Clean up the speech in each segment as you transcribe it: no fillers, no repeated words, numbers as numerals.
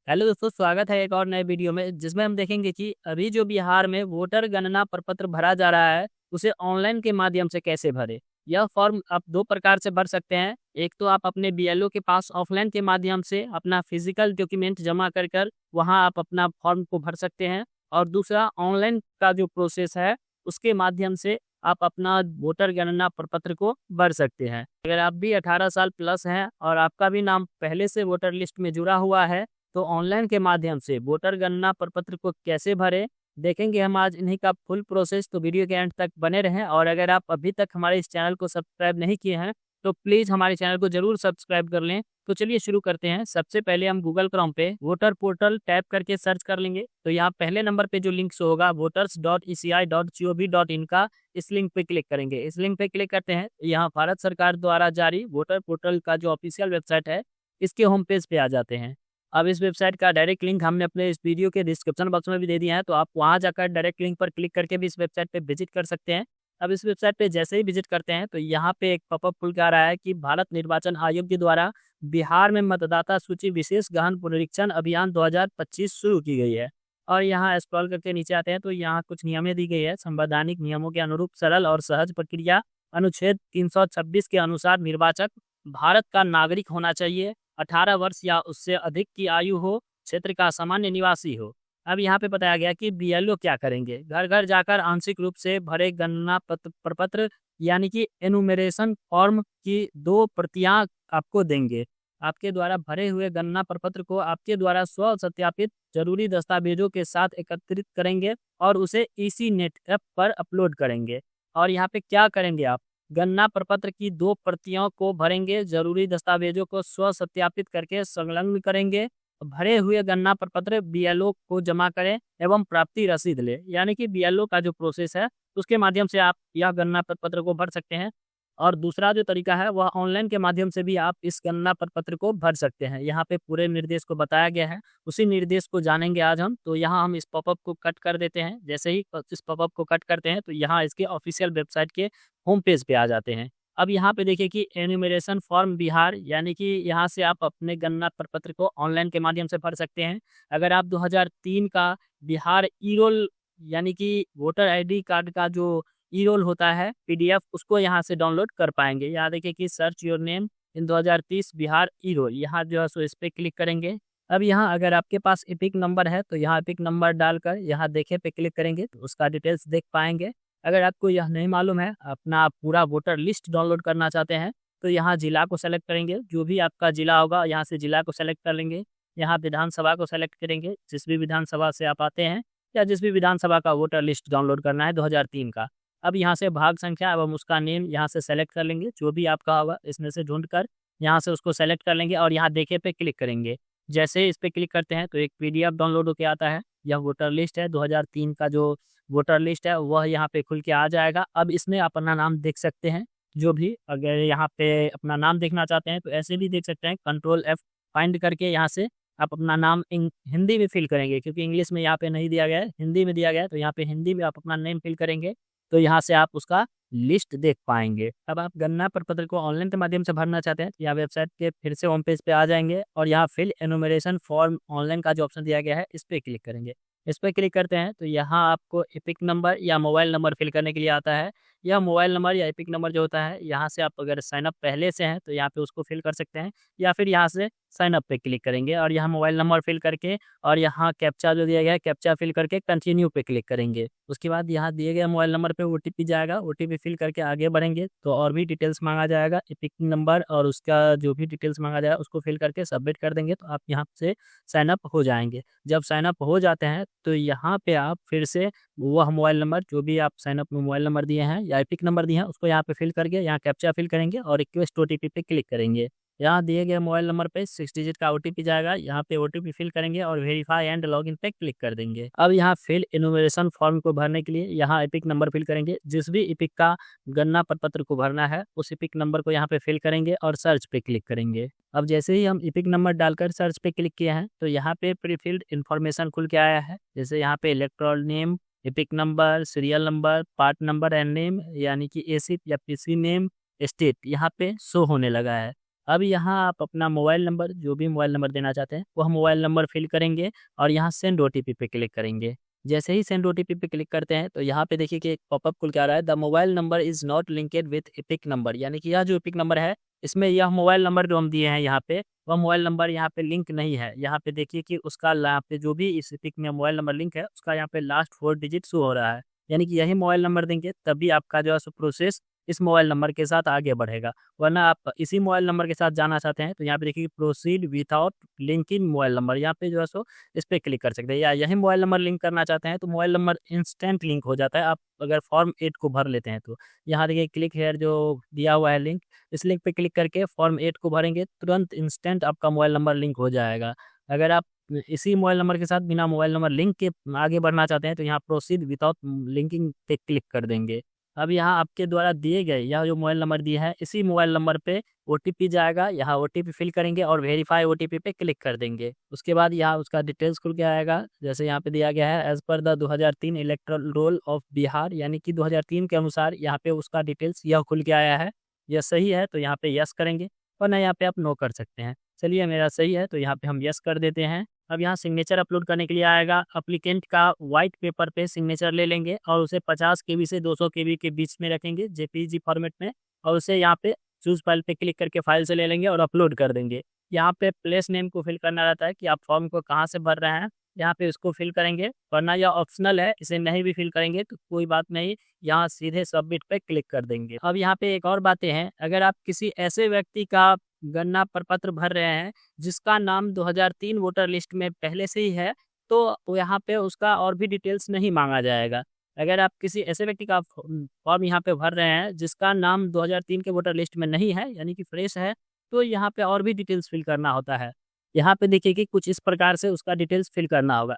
Hello दोस्तों, स्वागत है एक और नए वीडियो में जिसमें हम देखेंगे कि अभी जो बिहार में वोटर गणना प्रपत्र भरा जा रहा है उसे ऑनलाइन के माध्यम से कैसे भरें। यह फॉर्म आप दो प्रकार से भर सकते हैं। एक तो आप अपने बीएलओ के पास ऑफलाइन के माध्यम से अपना फिजिकल डॉक्यूमेंट जमा कर वहां आप अपना फॉर्म को भर सकते हैं। और दूसरा ऑनलाइन का जो प्रोसेस है उसके माध्यम से आप अपना वोटर गणना प्रपत्र को भर सकते हैं। अगर आप भी 18 साल प्लस हैं और आपका भी नाम पहले से वोटर लिस्ट में जुड़ा हुआ है तो ऑनलाइन के माध्यम से वोटर गणना प्रपत्र को कैसे भरें देखेंगे हम आज इन्हीं का फुल प्रोसेस। तो वीडियो के एंड तक बने रहें और अगर आप अभी तक हमारे इस चैनल को सब्सक्राइब नहीं किए हैं तो प्लीज़ हमारे चैनल को जरूर सब्सक्राइब कर लें। तो चलिए शुरू करते हैं। सबसे पहले हम गूगल क्रोम पे वोटर पोर्टल टैप करके सर्च कर लेंगे तो यहाँ पहले नंबर पे जो लिंक शो होगा voters.eci.gov.in का, इस लिंक पे क्लिक करेंगे। इस लिंक पे क्लिक करते हैं यहाँ भारत सरकार द्वारा जारी वोटर पोर्टल का जो ऑफिशियल वेबसाइट है इसके होम पेज पे आ जाते हैं। अब इस वेबसाइट का डायरेक्ट लिंक हमने अपने इस वीडियो के डिस्क्रिप्शन बॉक्स में भी दे दिया है, तो आप वहां जाकर डायरेक्ट लिंक पर क्लिक करके भी इस वेबसाइट पे विजिट कर सकते हैं। अब इस वेबसाइट पे जैसे ही विजिट करते हैं तो यहाँ पे एक पॉपअप खुल के आ रहा है कि भारत निर्वाचन आयोग के द्वारा बिहार में मतदाता सूची विशेष गहन पुनरीक्षण अभियान 2025 शुरू की गई है। और यहाँ स्क्रॉल करके नीचे आते हैं तो यहाँ कुछ नियमें दी गई है। संवैधानिक नियमों के अनुरूप सरल और सहज प्रक्रिया, अनुच्छेद 326 के अनुसार निर्वाचक भारत का नागरिक होना चाहिए, 18 वर्ष या उससे अधिक की आयु हो, क्षेत्र का सामान्य निवासी हो। अब यहाँ पे बताया गया कि बीएलओ क्या करेंगे, घर घर जाकर आंशिक रूप से भरे गणना प्रपत्र यानी कि एनुमरेशन फॉर्म की 2 प्रतियां आपको देंगे। आपके द्वारा भरे हुए गणना प्रपत्र को आपके द्वारा स्व सत्यापित जरूरी दस्तावेजों के साथ एकत्रित करेंगे और उसे इसी नेट ऐप पर अपलोड करेंगे। और यहाँ पे क्या करेंगे, आप गणना प्रपत्र की 2 प्रतियों को भरेंगे, जरूरी दस्तावेजों को स्व सत्यापित करके संलग्न करेंगे। भरे हुए गणना प्रपत्र बीएलओ को जमा करें एवं प्राप्ति रसीद ले, यानी कि बीएलओ का जो प्रोसेस है उसके माध्यम से आप यह गणना प्रपत्र को भर सकते हैं। और दूसरा जो तरीका है वह ऑनलाइन के माध्यम से भी आप इस गणना प्रपत्र को भर सकते हैं। यहाँ पे पूरे निर्देश को बताया गया है, उसी निर्देश को जानेंगे आज हम। तो यहाँ हम इस पॉपअप को कट कर देते हैं। जैसे ही इस पॉपअप को कट करते हैं तो यहाँ इसके ऑफिशियल वेबसाइट के होम पेज पे आ जाते हैं। अब यहाँ पे देखिए कि एन्यूमरेशन फॉर्म बिहार, यानी कि यहाँ से आप अपने गणना प्रपत्र को ऑनलाइन के माध्यम से भर सकते हैं। अगर आप 2003 का बिहार ई रोल यानी कि वोटर आईडी कार्ड का जो ई रोल होता है पीडीएफ, उसको यहाँ से डाउनलोड कर पाएंगे। यहाँ देखिए कि search your name in 2030 Bihar e roll, यहाँ जो है सो इस पर क्लिक करेंगे। अब यहाँ अगर आपके पास एपिक नंबर है तो यहाँ एपिक नंबर डालकर यहाँ देखे पे क्लिक करेंगे तो उसका डिटेल्स देख पाएंगे। अगर आपको यह नहीं मालूम है, अपना पूरा वोटर लिस्ट डाउनलोड करना चाहते हैं तो यहाँ जिला को सेलेक्ट करेंगे। जो भी आपका जिला होगा यहाँ से जिला को सेलेक्ट कर लेंगे। यहाँ विधानसभा को सेलेक्ट करेंगे, जिस भी विधानसभा से आप आते हैं या जिस भी विधानसभा का वोटर लिस्ट डाउनलोड करना है 2003 का। अब यहाँ से भाग संख्या एवं उसका नेम यहाँ से सेलेक्ट कर लेंगे, जो भी आपका होगा इसमें से ढूंढकर यहाँ से उसको सेलेक्ट कर लेंगे और यहाँ देखे पे क्लिक करेंगे। जैसे ही इस पे क्लिक करते हैं तो एक पीडीएफ डाउनलोड होकर आता है। यह वोटर लिस्ट है 2003 का, जो वोटर लिस्ट है वह यहाँ पे खुल के आ जाएगा। अब इसमें अपना नाम देख सकते हैं, जो भी अगर यहाँ पे अपना नाम देखना चाहते हैं तो ऐसे भी देख सकते हैं। कंट्रोल F फाइंड करके यहाँ से आप अपना नाम हिंदी में फिल करेंगे, क्योंकि इंग्लिश में यहाँ पे नहीं दिया गया है, हिंदी में दिया गया है। तो यहाँ पे हिंदी में आप अपना नेम फिल करेंगे तो यहाँ से आप उसका लिस्ट देख पाएंगे। अब आप गणना प्रपत्र को ऑनलाइन के माध्यम से भरना चाहते हैं, या वेबसाइट के फिर से होम पेज पे आ जाएंगे और यहाँ फिल एनुमरेशन फॉर्म ऑनलाइन का जो ऑप्शन दिया गया है इस पर क्लिक करेंगे। इस पर क्लिक करते हैं तो यहाँ आपको एपिक नंबर या मोबाइल नंबर फिल करने के लिए आता है। यह मोबाइल नंबर या एपिक नंबर जो होता है, यहाँ से आप अगर साइनअप पहले से हैं तो यहाँ पे उसको फिल कर सकते हैं, या फिर यहाँ से साइनअप पे क्लिक करेंगे और यहाँ मोबाइल नंबर फिल करके और यहाँ कैप्चा जो दिया गया है कैप्चा फिल करके कंटिन्यू पे क्लिक करेंगे। उसके बाद यहाँ दिए गए मोबाइल नंबर पे ओटीपी जाएगा, ओटीपी फिल करके आगे बढ़ेंगे तो और भी डिटेल्स मांगा जाएगा। एपिक नंबर और उसका जो भी डिटेल्स मांगा जाएगा उसको फिल करके सबमिट कर देंगे तो आप यहाँ से साइनअप हो जाएंगे। जब साइनअप हो जाते हैं तो यहाँ पे आप फिर से वह मोबाइल नंबर जो भी आप साइनअप में मोबाइल नंबर दिए हैं या एपिक नंबर दिए हैं उसको यहाँ पे फिल करके यहाँ कैप्चा फिल करेंगे और रिक्वेस्ट ओटीपी पे क्लिक करेंगे। यहाँ दिए गए मोबाइल नंबर पे 6 डिजिट का ओटीपी जाएगा, यहाँ पे ओटीपी फिल करेंगे और वेरीफाई एंड लॉगिन पे क्लिक कर देंगे। अब यहाँ फिल एनुमरेशन फॉर्म को भरने के लिए यहाँ एपिक नंबर फिल करेंगे। जिस भी एपिक का गणना प्रपत्र को भरना है उस एपिक नंबर को यहाँ पे फिल करेंगे और सर्च पे क्लिक करेंगे। अब जैसे ही हम एपिक नंबर डालकर सर्च पे क्लिक किए हैं तो यहाँ पे प्रीफिल्ड इन्फॉर्मेशन खुल के आया है। जैसे यहाँ पे electoral name, EPIC number, serial number, part number and name यानी कि एसिप या पीसी नेम, स्टेट यहाँ पे शो होने लगा है। अब यहाँ आप अपना मोबाइल नंबर, जो भी मोबाइल नंबर देना चाहते हैं वह मोबाइल नंबर फिल करेंगे और यहाँ सेंड ओटीपी पे क्लिक करेंगे। जैसे ही सेंड ओटीपी पे क्लिक करते हैं तो यहाँ पे देखिए कि एक पॉपअप खुल के आ रहा है, the mobile number is not linked with epic number, यानी कि यह जो एपिक नंबर है इसमें यह मोबाइल नंबर जो हम दिए हैं यहाँ पे, वह मोबाइल नंबर यहाँ पे लिंक नहीं है। यहाँ पे देखिए कि उसका यहाँ पे जो भी इस एपिक में मोबाइल नंबर लिंक है उसका यहाँ पे लास्ट 4 डिजिट शो हो रहा है, यानी कि यही मोबाइल नंबर देंगे तभी आपका जो है सो प्रोसेस इस मोबाइल नंबर के साथ आगे बढ़ेगा। वरना आप इसी मोबाइल नंबर के साथ जाना चाहते हैं तो यहाँ पे देखिए proceed without linking mobile number, यहाँ पे जो है सो इस पे क्लिक कर सकते हैं। या यही मोबाइल नंबर लिंक करना चाहते हैं तो मोबाइल नंबर इंस्टेंट लिंक हो जाता है, आप अगर फॉर्म 8 को भर लेते हैं तो। यहाँ देखिए क्लिक हेयर जो दिया हुआ है लिंक, इस लिंक पे क्लिक करके फॉर्म 8 को भरेंगे, तुरंत इंस्टेंट आपका मोबाइल नंबर लिंक हो जाएगा। अगर आप इसी मोबाइल नंबर के साथ बिना मोबाइल नंबर लिंक के आगे बढ़ना चाहते हैं तो यहाँ प्रोसीड विदाउट लिंकिंग पे क्लिक कर देंगे। अब यहाँ आपके द्वारा दिए गए यह जो मोबाइल नंबर दिया है इसी मोबाइल नंबर पे ओटीपी जाएगा, यहाँ ओटीपी फिल करेंगे और वेरीफाई ओटीपी पे क्लिक कर देंगे। उसके बाद यहाँ उसका डिटेल्स खुल के आएगा, जैसे यहाँ पे दिया गया है as per the 2003 electoral roll of Bihar, यानी कि 2003 के अनुसार यहाँ पे उसका डिटेल्स यह खुल के आया है। यह सही है तो यहाँ पे यस करेंगे, वरना यहाँ पे आप नो कर सकते हैं। चलिए मेरा सही है तो यहाँ पे हम यस कर देते हैं। अब यहाँ सिग्नेचर अपलोड करने के लिए आएगा, एप्लीकेंट का व्हाइट पेपर पे सिग्नेचर ले लेंगे और उसे 50 केबी से 200 केबी के बीच में रखेंगे जेपीजी फॉर्मेट में, और उसे यहाँ पे चूज फाइल पे क्लिक करके फाइल से ले लेंगे और अपलोड कर देंगे। यहाँ पे प्लेस नेम को फिल करना रहता है कि आप फॉर्म को कहाँ से भर रहे हैं, यहाँ पे उसको फिल करेंगे, वरना यह ऑप्शनल है, इसे नहीं भी फिल करेंगे तो कोई बात नहीं, यहाँ सीधे सबमिट पे क्लिक कर देंगे। अब यहाँ पे एक और बातें हैं, अगर आप किसी ऐसे व्यक्ति का गणना प्रपत्र भर रहे हैं जिसका नाम 2003 वोटर लिस्ट में पहले से ही है तो यहाँ पे उसका और भी डिटेल्स नहीं मांगा जाएगा। अगर आप किसी ऐसे व्यक्ति का फॉर्म यहाँ पे भर रहे हैं जिसका नाम 2003 के वोटर लिस्ट में नहीं है, यानी कि फ्रेश है, तो यहाँ पे और भी डिटेल्स फिल करना होता है। यहाँ पे देखिए कि कुछ इस प्रकार से उसका डिटेल्स फिल करना होगा।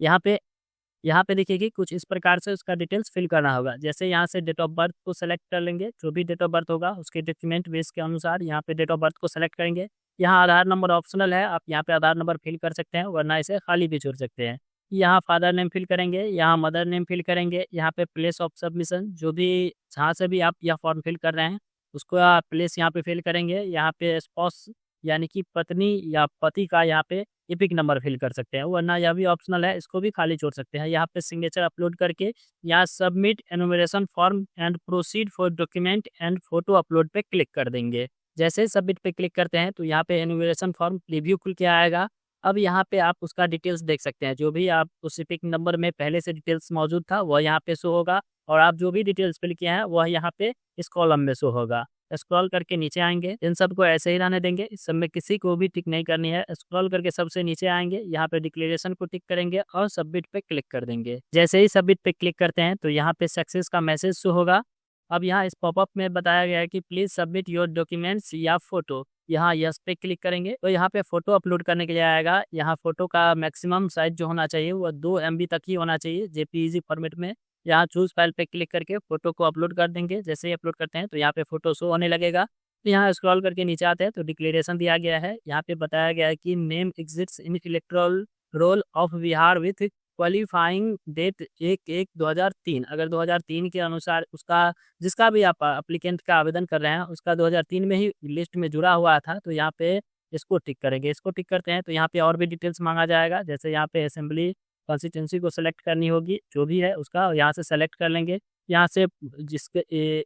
यहाँ पे देखिए कि कुछ इस प्रकार से उसका डिटेल्स फिल करना होगा। जैसे यहाँ से डेट ऑफ बर्थ को सेलेक्ट कर लेंगे, जो भी डेट ऑफ बर्थ होगा उसके डॉक्यूमेंट बेस के अनुसार यहाँ पे डेट ऑफ बर्थ को सेलेक्ट करेंगे। यहाँ आधार नंबर ऑप्शनल है, आप यहाँ पे आधार नंबर फिल कर सकते हैं, वरना इसे खाली भी छोड़ सकते हैं। यहाँ फादर नेम फिल करेंगे, यहाँ मदर नेम फिल करेंगे, यहाँ पे प्लेस ऑफ सबमिशन, जो भी जहाँ से भी आप यह फॉर्म फिल कर रहे हैं उसको आप प्लेस यहाँ पे फिल करेंगे। यहाँ पे स्पाउस यानी कि पत्नी या पति का यहाँ पे एपिक नंबर फिल कर सकते हैं, वरना यह भी ऑप्शनल है, इसको भी खाली छोड़ सकते हैं। यहाँ पे सिग्नेचर अपलोड करके यहाँ submit enumeration form and proceed for document and photo upload पे क्लिक कर देंगे। जैसे ही सबमिट पे क्लिक करते हैं तो यहाँ पे एनुमरेशन फॉर्म प्रीव्यू खुल के आएगा। अब यहाँ पे आप उसका डिटेल्स देख सकते हैं, जो भी आप उस एपिक नंबर में पहले से डिटेल्स मौजूद था वह यहाँ पे शो होगा, और आप जो भी डिटेल्स फिल किए हैं वह यहाँ पे इस कॉलम में शो होगा। स्क्रॉल करके नीचे आएंगे, इन सबको ऐसे ही रहने देंगे, इस सब में किसी को भी टिक नहीं करनी है। स्क्रॉल करके सबसे नीचे आएंगे, यहाँ पे डिक्लेरेशन को टिक करेंगे और सबमिट पे क्लिक कर देंगे। जैसे ही सबमिट पे क्लिक करते हैं तो यहाँ पे सक्सेस का मैसेज शो होगा। अब यहाँ इस पॉपअप में बताया गया है कि प्लीज सबमिट योर डॉक्यूमेंट्स या फोटो, यहाँ यस पे क्लिक करेंगे तो यहाँ पे फोटो अपलोड करने के लिए आएगा। यहाँ फोटो का मैक्सिमम साइज जो होना चाहिए वह 2 MB तक ही होना चाहिए जेपीईजी फॉर्मेट में। यहाँ चूज फाइल पे क्लिक करके फोटो को अपलोड कर देंगे। जैसे ही अपलोड करते हैं तो यहाँ पे फोटो शो होने लगेगा। तो यहाँ स्क्रॉल करके नीचे आते हैं तो डिक्लेरेशन दिया गया है, यहाँ पे बताया गया है कि name exists in electoral roll of Bihar with qualifying date 1/1/2003। अगर 2003 के अनुसार उसका जिसका भी आप एप्लीकेंट का आवेदन कर रहे हैं उसका 2003 में ही लिस्ट में जुड़ा हुआ था, तो यहाँ पे इसको टिक करेंगे। इसको टिक करते हैं तो यहाँ पे और भी डिटेल्स मांगा जाएगा, जैसे यहाँ पे असेंबली कॉन्स्टिट्यूंसी को सेलेक्ट करनी होगी, जो भी है उसका यहाँ से सेलेक्ट कर लेंगे। यहाँ से जिसके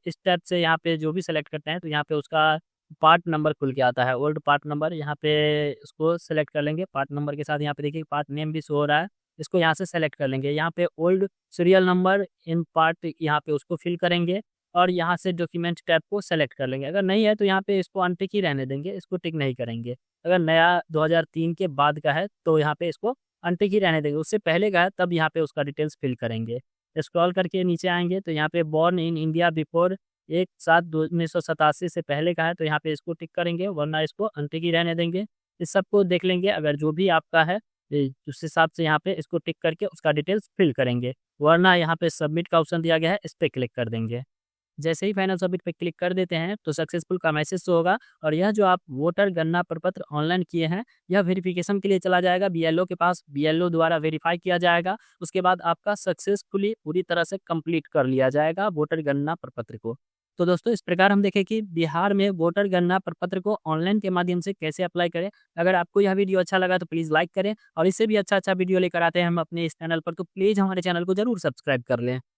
इस टाइप से यहाँ पे जो भी सेलेक्ट करते हैं तो यहाँ पे उसका पार्ट नंबर खुल के आता है, ओल्ड पार्ट नंबर, यहाँ पे इसको सेलेक्ट कर लेंगे। पार्ट नंबर के साथ यहाँ पे देखिए पार्ट नेम भी शो हो रहा है, इसको यहाँ से सेलेक्ट कर लेंगे। यहाँ पे old serial number in part यहाँ पे उसको फिल करेंगे और यहाँ से डॉक्यूमेंट टैब को सेलेक्ट कर लेंगे। अगर नहीं है तो यहाँ पे इसको अनटिक ही रहने देंगे, इसको टिक नहीं करेंगे। अगर नया 2003 के बाद का है तो यहाँ पे इसको अनटिक ही रहने देंगे, उससे पहले का है तब यहाँ पे उसका डिटेल्स फिल करेंगे। स्क्रॉल करके नीचे आएंगे तो यहाँ पे बॉर्न इन इंडिया बिफोर 1/7/1987 से पहले का है तो यहाँ पे इसको टिक करेंगे, वरना इसको अनटिक ही रहने देंगे। इस सबको देख लेंगे, अगर जो भी आपका है उस हिसाब से यहाँ पे इसको टिक करके उसका डिटेल्स फिल करेंगे, वरना यहाँ पे सबमिट का ऑप्शन दिया गया है, इस पर क्लिक कर देंगे। जैसे ही फाइनल सबमिट पे क्लिक कर देते हैं तो सक्सेसफुल का मैसेज शो होगा, और यह जो आप वोटर गणना प्रपत्र ऑनलाइन किए हैं यह वेरिफिकेशन के लिए चला जाएगा बीएलओ के पास, बीएलओ द्वारा वेरीफाई किया जाएगा। उसके बाद आपका सक्सेसफुली पूरी तरह से कंप्लीट कर लिया जाएगा वोटर गणना प्रपत्र को। तो दोस्तों इस प्रकार हम देखें कि बिहार में वोटर गणना प्रपत्र को ऑनलाइन के माध्यम से कैसे अप्लाई करें। अगर आपको यह वीडियो अच्छा लगा तो प्लीज़ लाइक करें और इससे भी अच्छा-अच्छा वीडियो लेकर आते हैं हम अपने इस चैनल पर, तो प्लीज़ हमारे चैनल को ज़रूर सब्सक्राइब कर लें।